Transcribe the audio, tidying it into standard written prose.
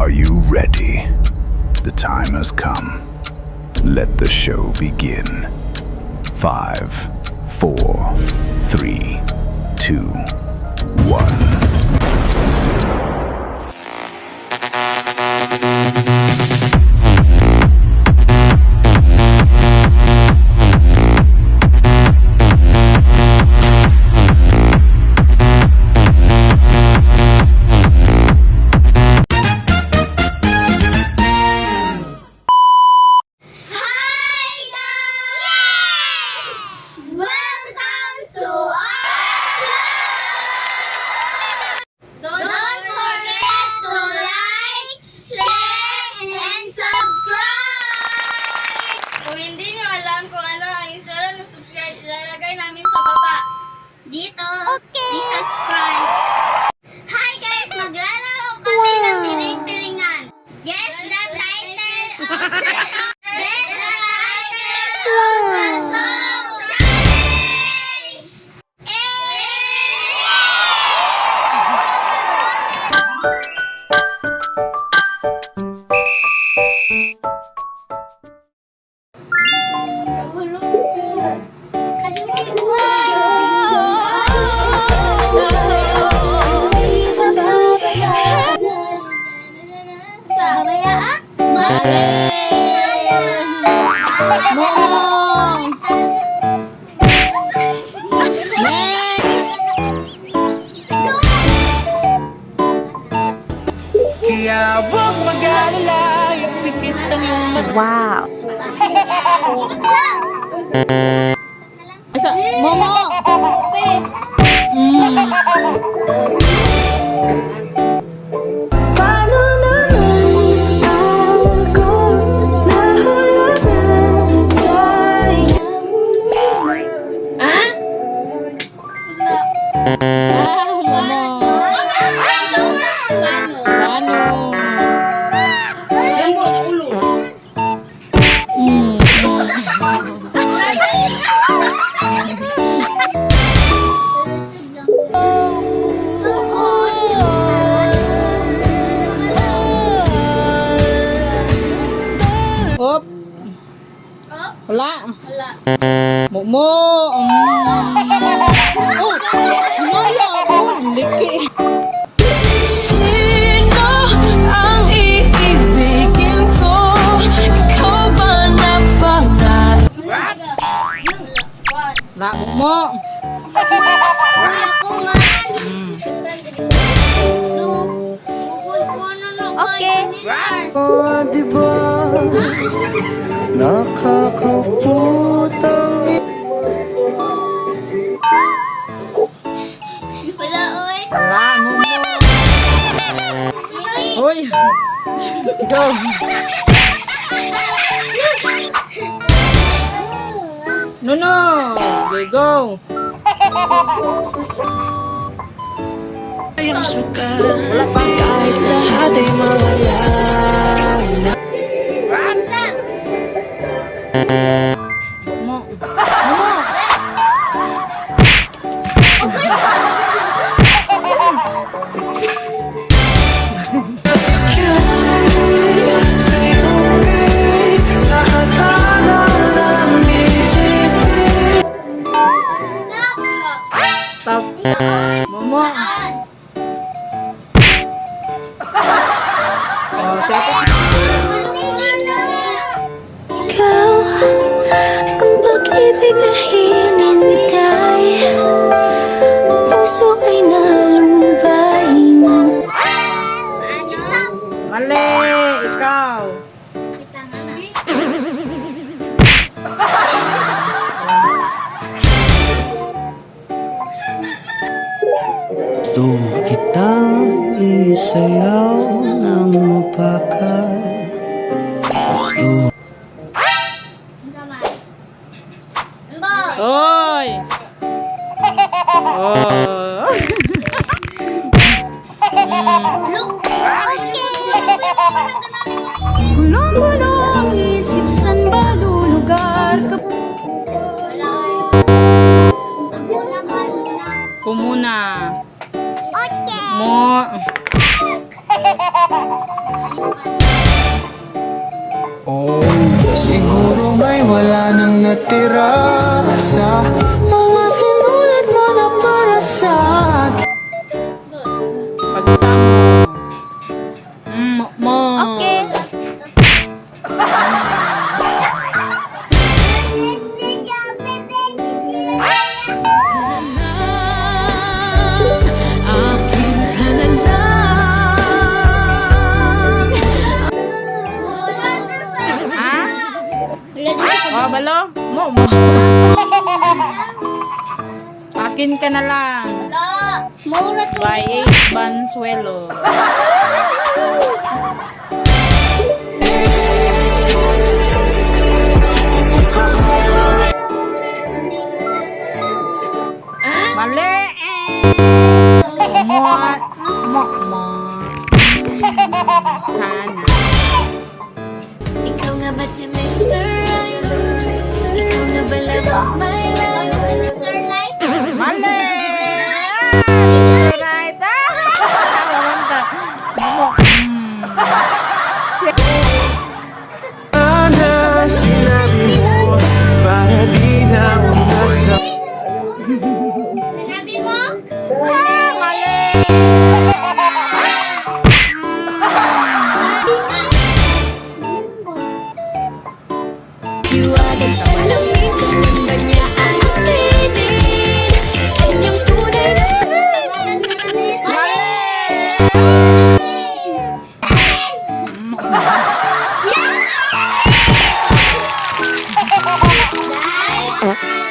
Are you ready? The time has come. Let the show begin. 5, 4, 3, 2, 1, 0. Dito. Okay. Please subscribe. Hi guys! Maglalaro kami ng piring-piringan. Guess the title of the song. Guess the title of the song. Challenge! Kaya huwag mag-alala, ipikit ang iyong mata. Wow! Momo! Paano naman ako nahanap sa'yo? Hop. Wala. Momo. Oh, lumaya ako. Ang liki. Sino ang iibigin ko? Ikaw ba na pangarap? Wala, Momo. Okay. Oh, diba? Nakakaputang Wala, oy. Wala, Momo. Uy. Go. No. Okay, go. yung suka. Kahit lahat ay mawala na. Momo. Momo. Sa kasana ng BGC. Stop. Momo. Oh, siapa? Ikaw ang pag-ibig na hinintay. Puso ay nalumbay ng Mali, ikaw. Gusto kitang isayaw ng mapakat. Gusto Oy. Oh. Gulong-gulo ang isip, saan ba lulugar ka? Kumuna. Okay. Mo. ay wala nang natira sa mga sinulat mo na para sa akin. Mo. Okay. Akin ka na lang. Ha? Wala din sa Oh, balo. Mo. Akin ka na lang. kabila. Mura to. By Ace Bansuelo. Mali. Mo. Mo. Sana. Ikaw nga ba si Mr. Right? Ikaw nga ba love of my life? Mr. Light. Mali. Right. Mamanta. Mo. Sana sinabi mo para di na umasa. Sinabi mo? Mali. Liwanag sa langit, alam ba niya ang aminin? Kanyang tunay na Guys,